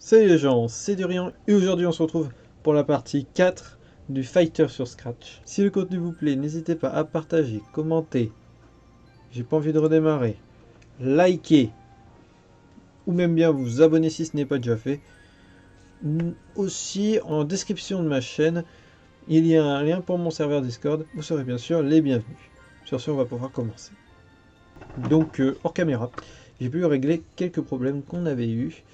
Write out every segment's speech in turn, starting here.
Salut les gens, c'est Durian et aujourd'hui on se retrouve pour la partie 4 du Fighter sur Scratch. Si le contenu vous plaît, n'hésitez pas à partager, commenter, j'ai pas envie de redémarrer, liker ou même bien vous abonner si ce n'est pas déjà fait. Aussi en description de ma chaîne, il y a un lien pour mon serveur Discord, vous serez bien sûr les bienvenus. Sur ce on va pouvoir commencer. Donc hors caméra, j'ai pu régler quelques problèmes qu'on avait eu.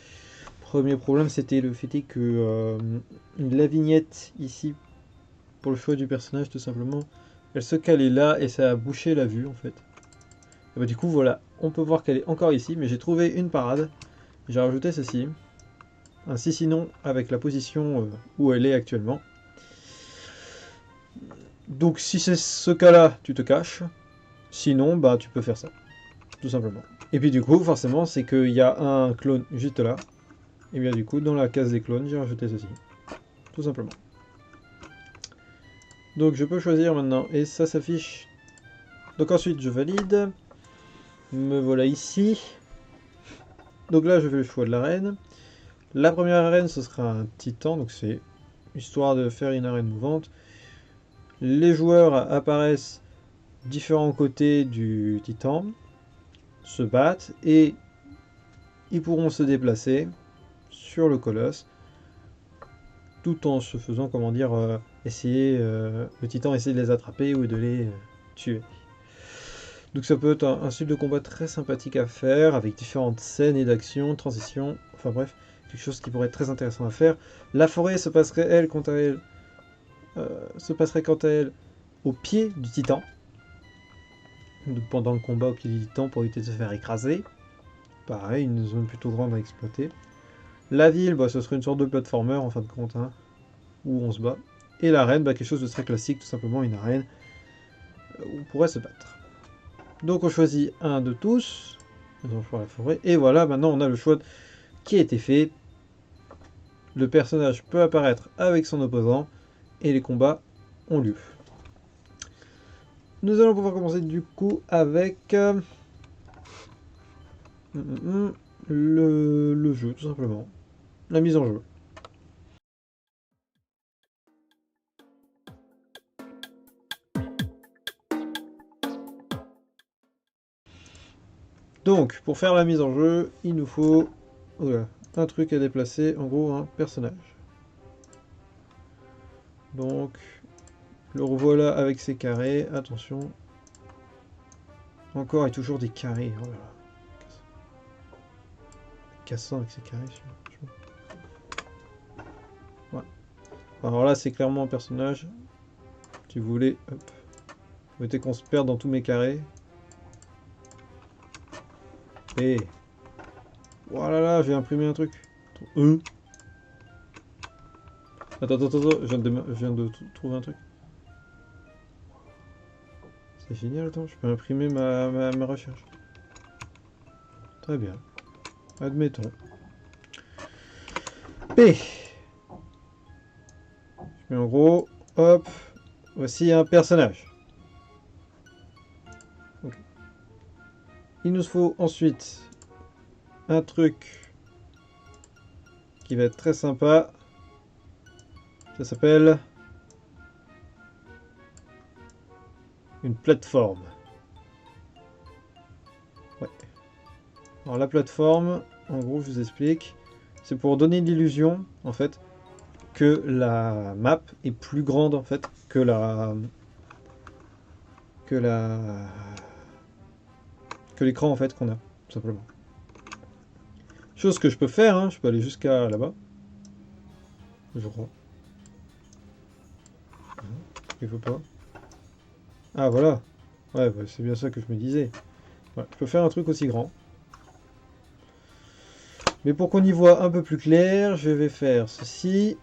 Premier problème, c'était le fait que la vignette ici, pour le choix du personnage, tout simplement, elle se calait là et ça a bouché la vue en fait. Et bah, du coup, voilà, on peut voir qu'elle est encore ici, mais j'ai trouvé une parade. J'ai rajouté ceci, un sinon avec la position où elle est actuellement. Donc, si c'est ce cas-là, tu te caches. Sinon, bah, tu peux faire ça, tout simplement. Et puis, du coup, forcément, c'est qu'il y a un clone juste là. Et bien, du coup, dans la case des clones, j'ai rajouté ceci, tout simplement. Donc je peux choisir maintenant et ça s'affiche. Donc ensuite je valide. Me voilà ici. Donc là je fais le choix de l'arène. La première arène ce sera un titan, donc c'est histoire de faire une arène mouvante. Les joueurs apparaissent différents côtés du titan, se battent et ils pourront se déplacer sur le colosse tout en se faisant, comment dire, essayer, le titan essayer de les attraper ou de les tuer. Donc ça peut être un style de combat très sympathique à faire, avec différentes scènes et d'actions, transitions, enfin bref, quelque chose qui pourrait être très intéressant à faire. La forêt se passerait, elle, quant à elle, au pied du titan. Donc pendant le combat au pied du titan pour éviter de se faire écraser. Pareil, une zone plutôt grande à exploiter. La ville, bah, ce serait une sorte de platformer en fin de compte, hein, où on se bat. Et l'arène, bah, quelque chose de très classique, tout simplement une arène où on pourrait se battre. Donc on choisit un de tous. Nous allons faire la forêt. Et voilà, maintenant on a le choix qui a été fait. Le personnage peut apparaître avec son opposant et les combats ont lieu. Nous allons pouvoir commencer du coup avec le jeu, tout simplement. La mise en jeu. Donc, pour faire la mise en jeu, il nous faut un truc à déplacer, en gros un personnage. Donc, le revoilà avec ses carrés, attention. Encore et toujours des carrés, oh là là. Cassant avec ses carrés, ouais. Alors là, c'est clairement un personnage. Si vous voulez, hop. Vous mettez qu'on se perde dans tous mes carrés. Et voilà, là, j'ai imprimé un truc. Attends, je viens de trouver un truc. C'est génial, attends, je peux imprimer ma recherche. Très bien. Admettons. P. Je mets en gros, hop, voici un personnage. Okay. Il nous faut ensuite un truc qui va être très sympa. Ça s'appelle une plateforme. Ouais. Alors la plateforme, en gros, je vous explique. C'est pour donner l'illusion, en fait, que la map est plus grande, en fait, que l'écran, en fait, qu'on a, tout simplement. Chose que je peux faire, hein, je peux aller jusqu'à là-bas. Je crois. Il faut pas. Ah, voilà. Ouais, bah, c'est bien ça que je me disais. Ouais, je peux faire un truc aussi grand. Mais pour qu'on y voit un peu plus clair, je vais faire ceci.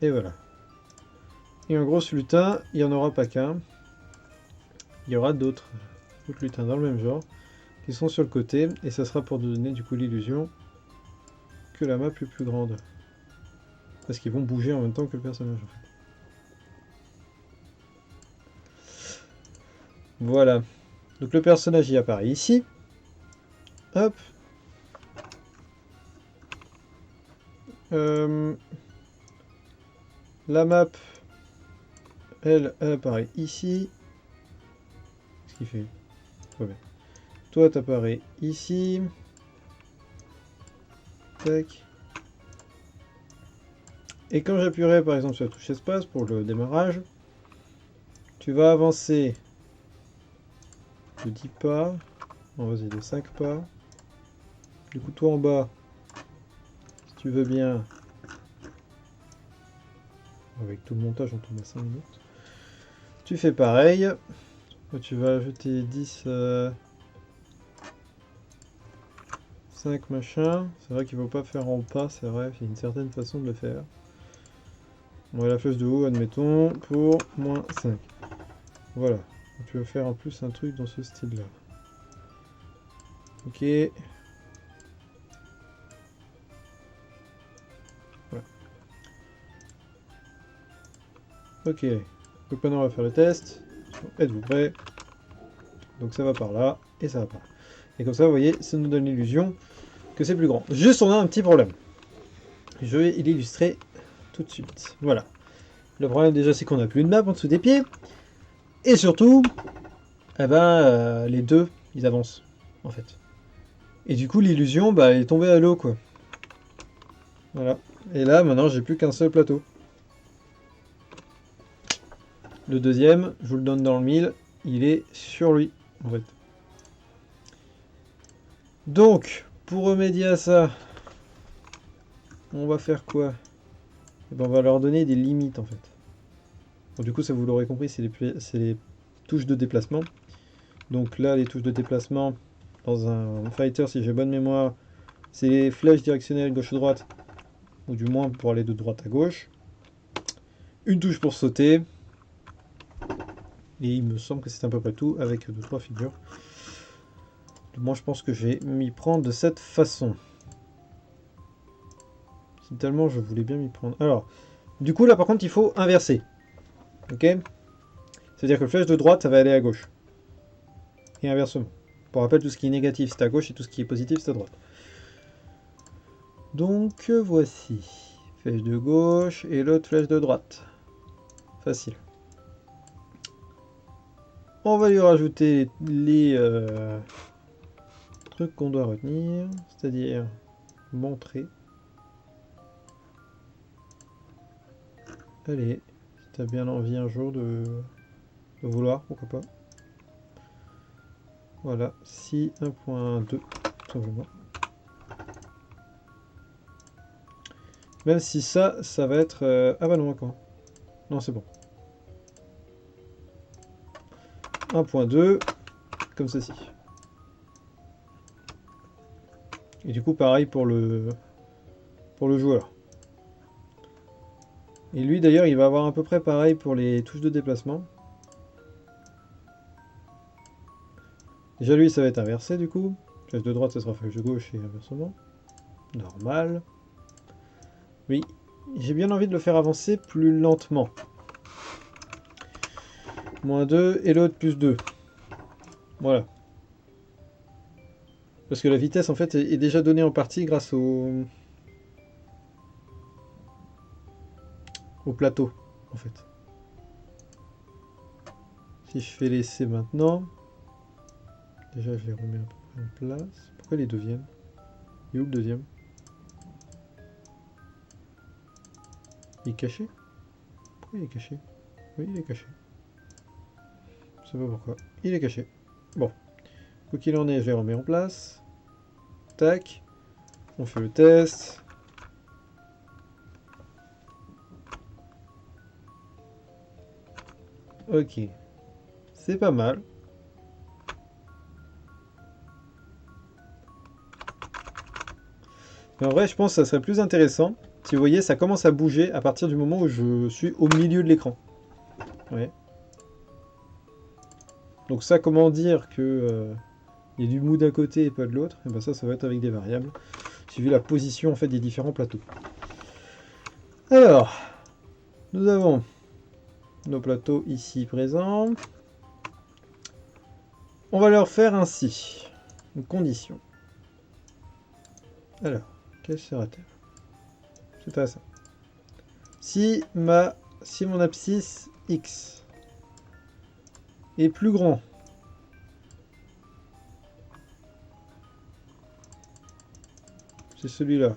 Et voilà. Et en gros, ce lutin, il n'y en aura pas qu'un. Il y aura d'autres lutins dans le même genre. qui sont sur le côté, et ça sera pour donner du coup l'illusion que la map est plus grande. Parce qu'ils vont bouger en même temps que le personnage en fait. Voilà. Donc le personnage y apparaît ici. Hop. La map, elle apparaît ici. Qu'est-ce qu'il fait? Très bien. Toi, t'apparais ici. Tac. Et quand j'appuierai par exemple sur la touche espace pour le démarrage, tu vas avancer de 10 pas. On va de 5 pas. Du coup, toi en bas, si tu veux bien, avec tout le montage, on tombe à 5 minutes. Tu fais pareil. Tu vas ajouter 10, 5 machin. C'est vrai qu'il ne faut pas faire en pas, c'est vrai, il y a une certaine façon de le faire. On va la flèche de haut, admettons, pour moins 5. Voilà. Tu vas faire en plus un truc dans ce style-là. Ok. Voilà. Ok. Donc maintenant on va faire le test. Êtes-vous prêts? Donc ça va par là, et ça va par là. Et comme ça, vous voyez, ça nous donne l'illusion que c'est plus grand. Juste, on a un petit problème. Je vais l'illustrer tout de suite. Voilà. Le problème déjà, c'est qu'on n'a plus de map en dessous des pieds. Et surtout, eh ben, les deux, ils avancent, en fait. Et du coup, l'illusion, bah, elle est tombée à l'eau, quoi. Voilà. Et là, maintenant, j'ai plus qu'un seul plateau. Le deuxième, je vous le donne dans le mille, il est sur lui, en fait. Donc, pour remédier à ça, on va faire quoi? Eh ben, on va leur donner des limites, en fait. Bon, du coup, ça vous l'aurez compris, c'est les touches de déplacement. Donc là, les touches de déplacement, dans un fighter, si j'ai bonne mémoire, c'est les flèches directionnelles gauche-droite, ou du moins pour aller de droite à gauche. Une touche pour sauter. Et il me semble que c'est à peu près tout, avec 2-3 figures. Moi, je pense que je vais m'y prendre de cette façon. Si tellement je voulais bien m'y prendre. Alors, du coup, là, par contre, il faut inverser. Ok? C'est-à-dire que le flèche de droite, ça va aller à gauche. Et inversement. Pour rappel, tout ce qui est négatif, c'est à gauche, et tout ce qui est positif, c'est à droite. Donc, voici. Flèche de gauche, et l'autre flèche de droite. Facile. On va lui rajouter les trucs qu'on doit retenir, c'est-à-dire montrer. Allez, si t'as bien envie un jour de vouloir, pourquoi pas. Voilà, si 1.2, tout simplement. Même si ça va être... Ah bah non, encore. Non, c'est bon. 1.2, comme ceci. Et du coup, pareil pour le joueur. Et lui, d'ailleurs, il va avoir à peu près pareil pour les touches de déplacement. Déjà, lui, ça va être inversé, du coup. Flèche de droite, ça sera flèche de gauche et inversement. Normal. Oui, j'ai bien envie de le faire avancer plus lentement. Moins 2 et l'autre plus 2. Voilà. Parce que la vitesse, en fait, est déjà donnée en partie grâce au plateau, en fait. Si je fais l'essai maintenant, déjà je les remets à peu près en place. Pourquoi les deux viennent? Il est où le deuxième? Il est caché? Pourquoi il est caché? Oui, il est caché. Je sais pas pourquoi. Il est caché. Bon. Quoi qu'il en est, je les remets en place. Tac. On fait le test. Ok. C'est pas mal. Mais en vrai, je pense que ça serait plus intéressant. Si vous voyez, ça commence à bouger à partir du moment où je suis au milieu de l'écran. Ouais. Donc ça, comment dire que il y a du mou d'un côté et pas de l'autre, et ben ça va être avec des variables, suivi la position en fait des différents plateaux. Alors, nous avons nos plateaux ici présents. On va leur faire ainsi, une condition. Alors, quelle sera-t-elle? C'est à ça. Si mon abscisse X est plus grand c'est celui-là.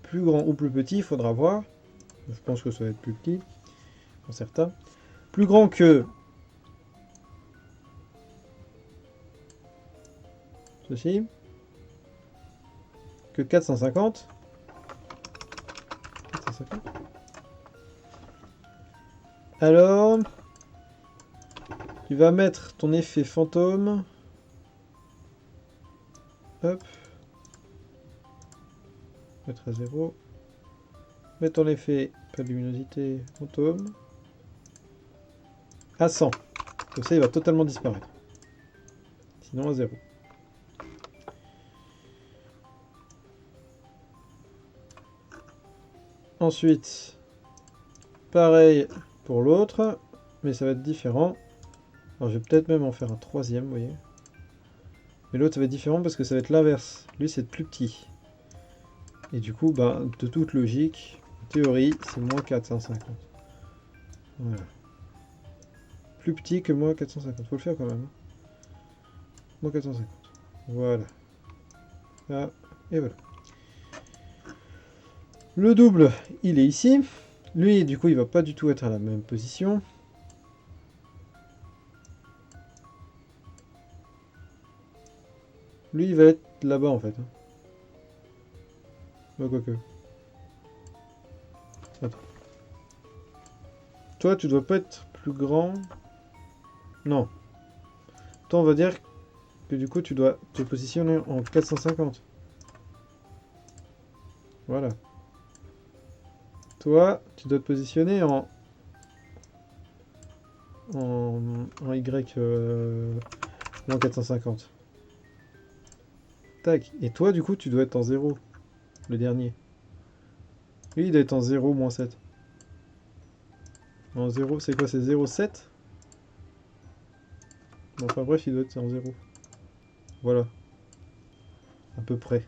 Plus grand ou plus petit, il faudra voir. Je pense que ça va être plus petit, pour certains. Plus grand que ceci, que 450. 450. Alors, tu vas mettre ton effet fantôme. Hop. Mettre à 0. Mettre ton effet, pas de luminosité, fantôme. À 100. Comme ça, il va totalement disparaître. Sinon, à 0. Ensuite, pareil pour l'autre, mais ça va être différent. Alors, je vais peut-être même en faire un troisième, vous voyez. Mais l'autre, ça va être différent parce que ça va être l'inverse. Lui, c'est plus petit. Et du coup, bah, de toute logique, en théorie, c'est moins 450. Voilà. Plus petit que moins 450. Faut le faire quand même. Moins 450. Voilà. Là, et voilà. Le double, il est ici. Lui, du coup, il va pas du tout être à la même position. Lui, il va être là-bas, en fait. Bah, quoique. Attends. Toi, tu dois pas être plus grand. Non. Toi, on va dire que du coup, tu dois te positionner en 450. Voilà. Toi, tu dois te positionner en Y moins 450. Tac. Et toi, du coup, tu dois être en 0. Le dernier. Lui, il doit être en 0 moins 7. En 0, c'est quoi? C'est 0,7? Bon, enfin bref, il doit être en 0. Voilà. À peu près.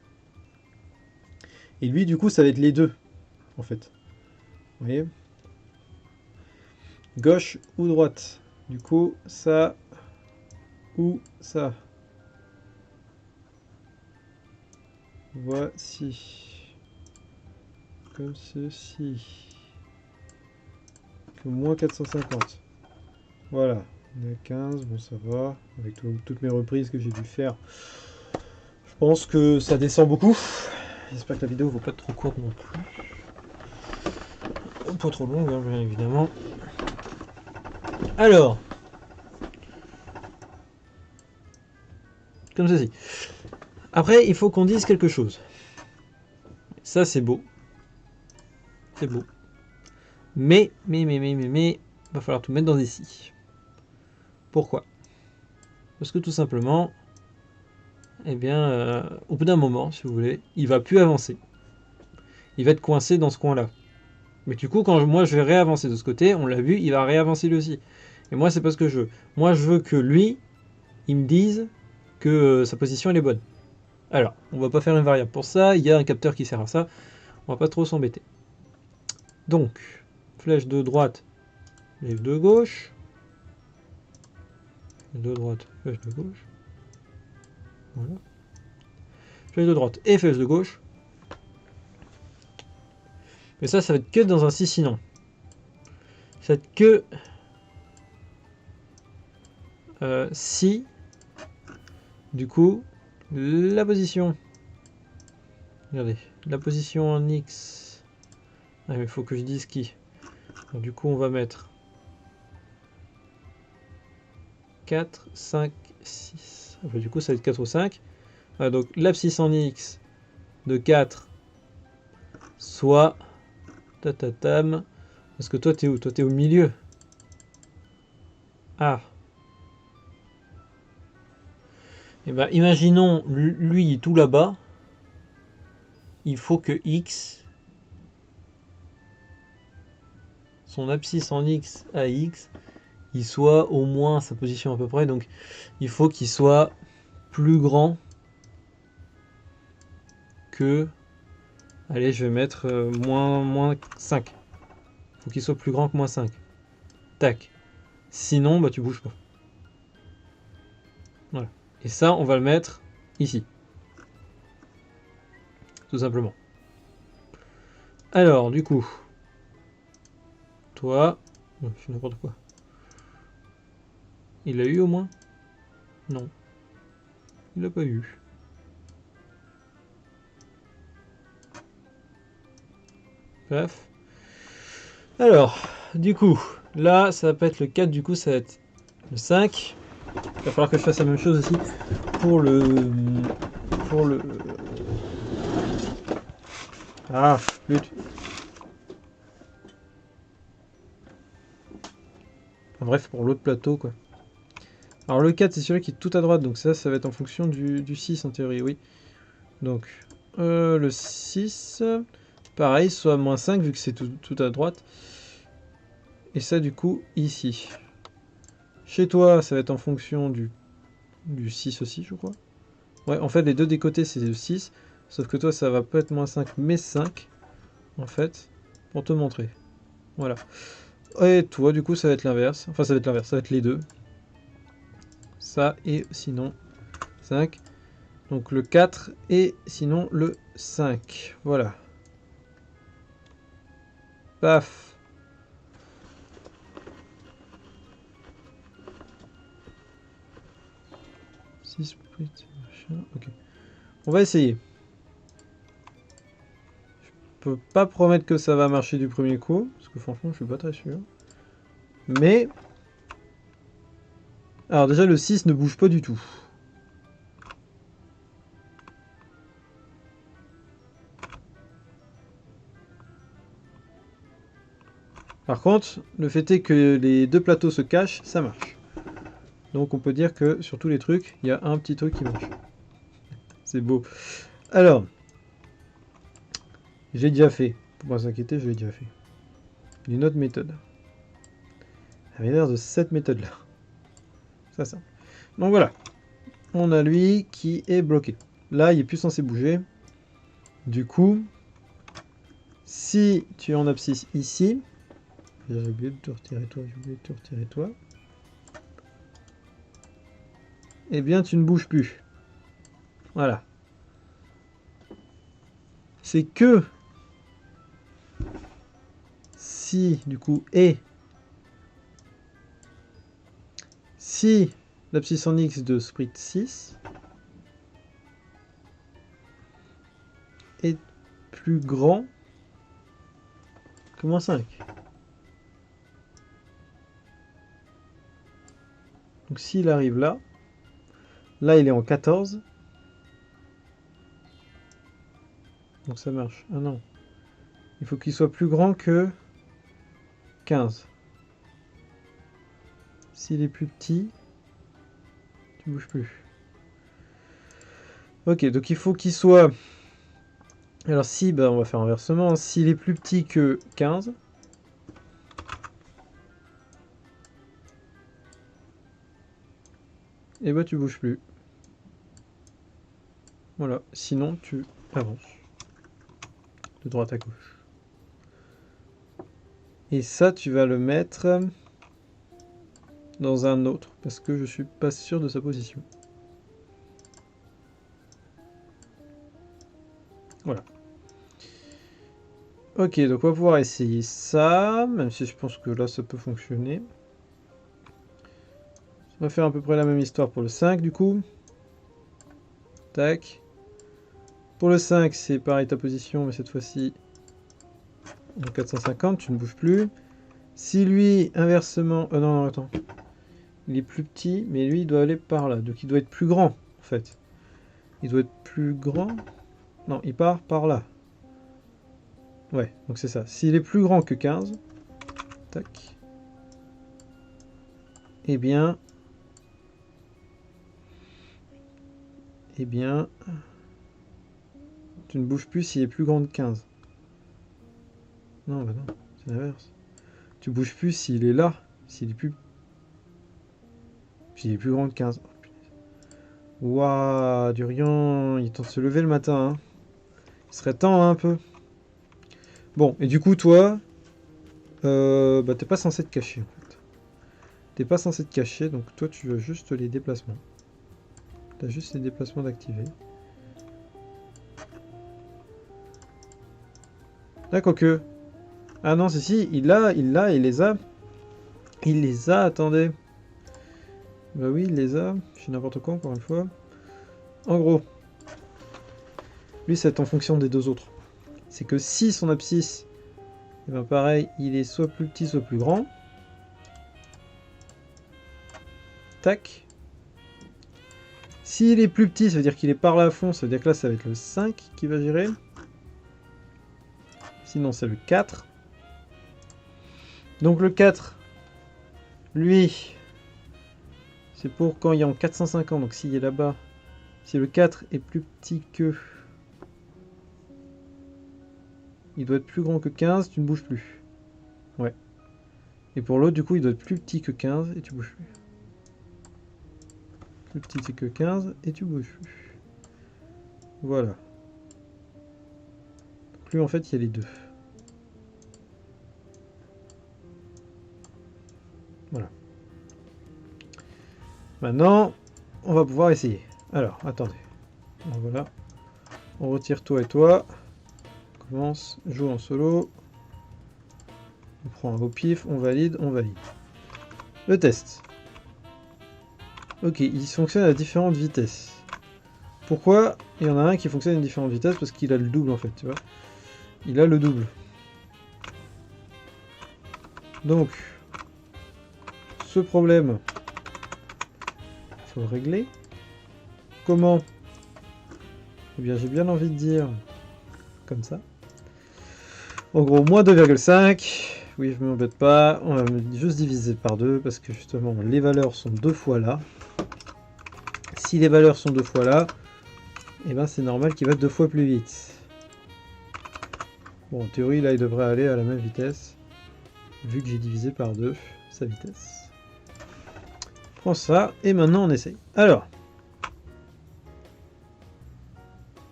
Et lui, du coup, ça va être les deux. En fait. Vous voyez? Gauche ou droite. Du coup, ça ou ça. Voici. Comme ceci. Que moins 450. Voilà. On est à 15, bon ça va. Avec toutes mes reprises que j'ai dû faire. Je pense que ça descend beaucoup. J'espère que la vidéo ne va pas être trop courte non plus. Pas trop longue, hein, bien évidemment. Alors. Comme ceci. Après, il faut qu'on dise quelque chose. Ça, c'est beau. C'est beau. Mais, va falloir tout mettre dans ici. Pourquoi? Parce que tout simplement, eh bien, au bout d'un moment, si vous voulez, il va plus avancer. Il va être coincé dans ce coin-là. Mais du coup, quand moi je vais réavancer de ce côté, on l'a vu, il va réavancer lui aussi. Et moi, c'est pas ce que je veux. Moi, je veux que lui, il me dise que sa position elle est bonne. Alors, on va pas faire une variable pour ça. Il y a un capteur qui sert à ça. On va pas trop s'embêter. Donc, flèche de droite, flèche de gauche. De droite, flèche de gauche. Voilà. Flèche de droite et flèche de gauche. Mais ça va être que dans un si sinon. Ça va être que si, du coup, la position. Regardez, la position en X. Ah, mais il faut que je dise qui. Donc, du coup, on va mettre 4, 5, 6. Enfin, du coup, ça va être 4 ou 5. Voilà, donc, l'abscisse en X de 4, soit tatatam, Parce que toi, t'es où? Toi, t'es au milieu. Ah. Et ben, imaginons, lui, est tout là-bas. Il faut que X, son abscisse en X à X, il soit au moins à sa position à peu près. Donc, il faut qu'il soit plus grand que... Allez, je vais mettre moins 5. Il faut qu'il soit plus grand que moins 5. Tac. Sinon, bah tu bouges pas. Voilà. Et ça, on va le mettre ici. Tout simplement. Alors, du coup, toi... je fais n'importe quoi. Il l'a eu au moins? Non. Il l'a pas eu. Paf. Alors, du coup, là, ça va pas être le 4, du coup, ça va être le 5. Il va falloir que je fasse la même chose aussi pour le... Pour le... Ah, lutte. Enfin, bref, pour l'autre plateau, quoi. Alors le 4, c'est celui qui est tout à droite, donc ça va être en fonction du 6 en théorie, oui. Donc, le 6, pareil, soit moins 5 vu que c'est tout à droite. Et ça, du coup, ici. Chez toi, ça va être en fonction du 6 aussi, je crois. Ouais, en fait, les deux des côtés, c'est le 6. Sauf que toi, ça va pas être moins 5, mais 5, en fait, pour te montrer. Voilà. Et toi, du coup, ça va être l'inverse. Enfin, ça va être l'inverse, ça va être les deux. Ça et sinon 5. Donc le 4 et sinon le 5. Voilà. Paf. Ok. On va essayer. Je peux pas promettre que ça va marcher du premier coup, parce que franchement je suis pas très sûr. Mais... Alors déjà le 6 ne bouge pas du tout. Par contre, le fait est que les deux plateaux se cachent, ça marche. Donc on peut dire que sur tous les trucs, il y a un petit truc qui marche. C'est beau. Alors, j'ai déjà fait. Pour pas s'inquiéter, je l'ai déjà fait. D'une autre méthode. Ça avait l'air de cette méthode-là. Ça. Donc voilà. On a lui qui est bloqué. Là, il est plus censé bouger. Du coup, si tu es en abscisse ici, j'ai oublié de te retirer toi, eh bien tu ne bouges plus. Voilà. C'est que si, du coup, si l'abscisse en X de sprite 6 est plus grand que moins 5. Donc s'il arrive là, il est en 14. Donc ça marche. Ah non. Il faut qu'il soit plus grand que 15. S'il est plus petit, tu bouges plus. Ok, donc il faut qu'il soit... Alors si, bah on va faire inversement. S'il est plus petit que 15, et bah tu bouges plus. Voilà, sinon tu avances. De droite à gauche. Et ça, tu vas le mettre dans un autre, parce que je suis pas sûr de sa position. Voilà. Ok, donc on va pouvoir essayer ça, même si je pense que là ça peut fonctionner. On va faire à peu près la même histoire pour le 5 du coup. Tac. Pour le 5, c'est pareil ta position, mais cette fois-ci en 450, tu ne bouges plus. Si lui, inversement... non, attends. Il est plus petit, mais lui, il doit aller par là. Donc il doit être plus grand, en fait. Il doit être plus grand. Non, il part par là. Ouais, donc c'est ça. S'il est plus grand que 15, Tac. Eh bien... Eh bien... Tu ne bouges plus s'il est plus grand que 15. Non, bah non, c'est l'inverse. Tu bouges plus s'il est là, s'il est plus grand que 15. Oh, punaise. Ouah, Durian, il tente de se lever le matin. Hein. Il serait temps hein, un peu. Bon, et du coup, toi, bah t'es pas censé te cacher en fait. T'es pas censé te cacher, donc toi tu as juste les déplacements. T'as juste les déplacements d'activer. D'accord que. Ah non, si, il les a. Il les a, attendez. Bah oui, il les a. Je fais n'importe quoi encore une fois. En gros, lui c'est en fonction des deux autres. C'est que si son abscisse, et ben pareil, il est soit plus petit, soit plus grand. Tac. S'il est plus petit, ça veut dire qu'il est par là à fond, ça veut dire que là ça va être le 5 qui va gérer. Sinon c'est le 4. Donc le 4, lui, c'est pour quand il est en 450, donc s'il est là-bas, si le 4 est plus petit que... Il doit être plus grand que 15, tu ne bouges plus. Ouais. Et pour l'autre, du coup, il doit être plus petit que 15 et tu bouges plus. Plus petit que 15 et tu bouges plus. Voilà. Donc lui, en fait, il y a les deux. Voilà. Maintenant, on va pouvoir essayer. Alors, attendez. Donc, voilà. On retire toi et toi. On commence, joue en solo. On prend un au pif, on valide, on valide. Le test. Ok, il fonctionne à différentes vitesses. Pourquoi il y en a un qui fonctionne à différentes vitesses? Parce qu'il a le double en fait, tu vois. Il a le double. Donc, ce problème, il faut le régler. Comment? Eh bien, j'ai bien envie de dire comme ça. En gros, moins 2,5. Oui, je ne m'embête pas. On va juste diviser par 2 parce que justement, les valeurs sont deux fois là. Si les valeurs sont deux fois là, eh ben, c'est normal qu'il va deux fois plus vite. Bon, en théorie, là, il devrait aller à la même vitesse. Vu que j'ai divisé par 2 sa vitesse. Je prends ça, et maintenant on essaye. Alors.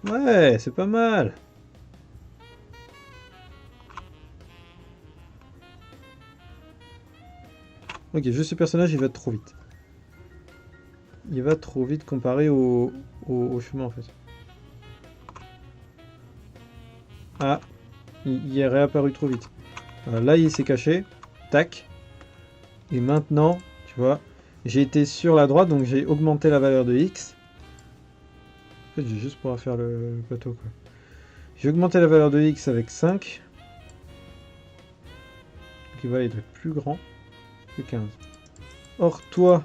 Ouais, c'est pas mal. Ok, juste ce personnage, il va trop vite. Il va trop vite comparé au chemin, en fait. Ah, il est réapparu trop vite. Voilà, là, il s'est caché. Tac. Et maintenant, tu vois, j'ai été sur la droite, donc j'ai augmenté la valeur de X. En fait, j'ai juste pour faire le plateau, quoi. J'ai augmenté la valeur de X avec 5. Donc il va être plus grand que 15. Or, toi,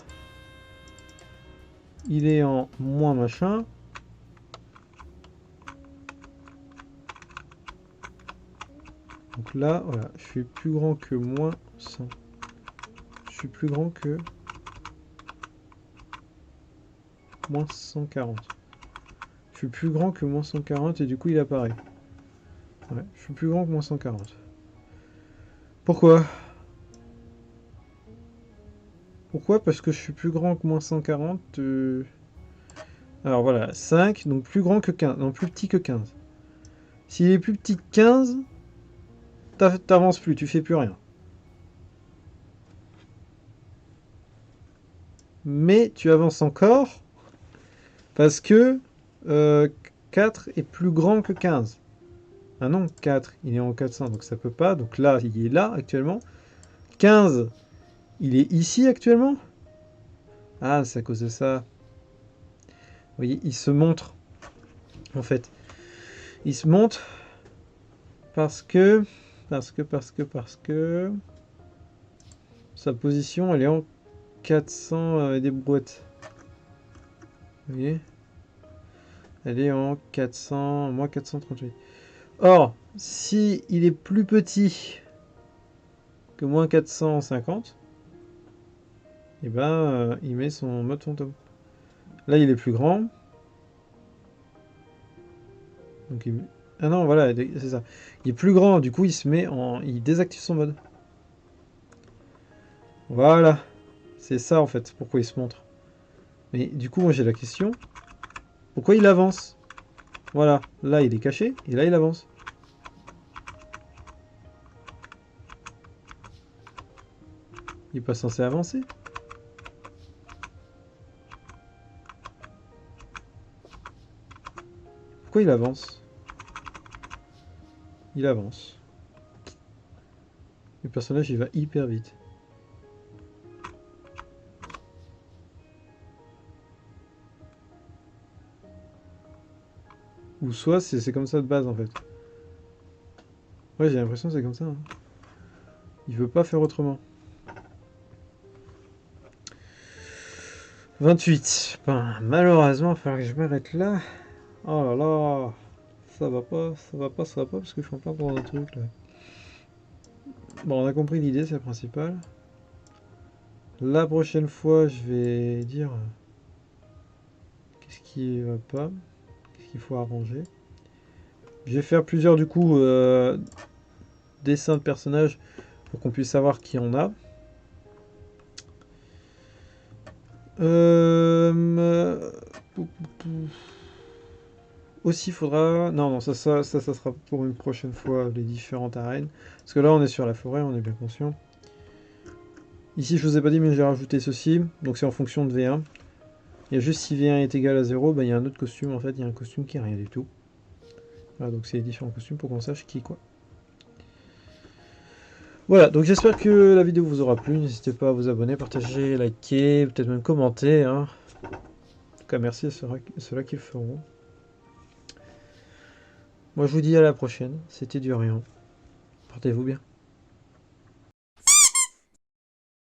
il est en moins machin. Donc là, voilà, je suis plus grand que moins 100. Je suis plus grand que moins 140. Je suis plus grand que moins 140 et du coup il apparaît. Ouais, je suis plus grand que moins 140. Pourquoi? Pourquoi? Parce que je suis plus grand que moins 140. Alors voilà, 5, donc plus grand que 15. Non, plus petit que 15. S'il est plus petit que 15, t'avances plus, tu fais plus rien. Mais tu avances encore parce que 4 est plus grand que 15. Ah non, 4, il est en 400, donc ça peut pas. Donc là, il est là actuellement. 15, il est ici actuellement. Ah, c'est à cause de ça. Vous voyez, il se montre. En fait, il se montre parce que sa position, elle est en 400 des brouettes. Vous voyez, elle est en 400, moins 438. Or, si il est plus petit que moins 450, et ben il met son mode fantôme. Là il est plus grand. Donc ah non voilà, c'est ça. Il est plus grand, du coup il se met en. Il désactive son mode. Voilà. C'est ça en fait, pourquoi il se montre. Mais du coup moi j'ai la question. Pourquoi il avance? Voilà, là il est caché, et là il avance. Il est pas censé avancer. Pourquoi il avance? Il avance. Le personnage il va hyper vite. Ou soit c'est comme ça de base en fait. Ouais, j'ai l'impression que c'est comme ça. Hein. Il veut pas faire autrement. 28. Ben, malheureusement, il va falloir que je m'arrête là. Oh là là. Ça va pas, ça va pas, ça va pas, parce que je suis en plein dans un truc là. Bon, on a compris l'idée, c'est la principale. La prochaine fois, je vais dire qu'est-ce qui va pas, qu'est-ce qu'il faut arranger. Je vais faire plusieurs du coup dessins de personnages pour qu'on puisse savoir qui on a. Aussi, faudra. Non, non, ça sera pour une prochaine fois, les différentes arènes. Parce que là, on est sur la forêt, on est bien conscient. Ici, je vous ai pas dit, mais j'ai rajouté ceci. Donc, c'est en fonction de V1. Il y a juste si V1 est égal à 0, ben, il y a un autre costume. En fait, il y a un costume qui est rien du tout. Voilà, donc c'est les différents costumes pour qu'on sache qui est quoi. Voilà, donc j'espère que la vidéo vous aura plu. N'hésitez pas à vous abonner, partager, liker, peut-être même commenter. Hein. En tout cas, merci à ceux-là qui le feront. Moi, je vous dis à la prochaine. C'était Durian. Portez-vous bien.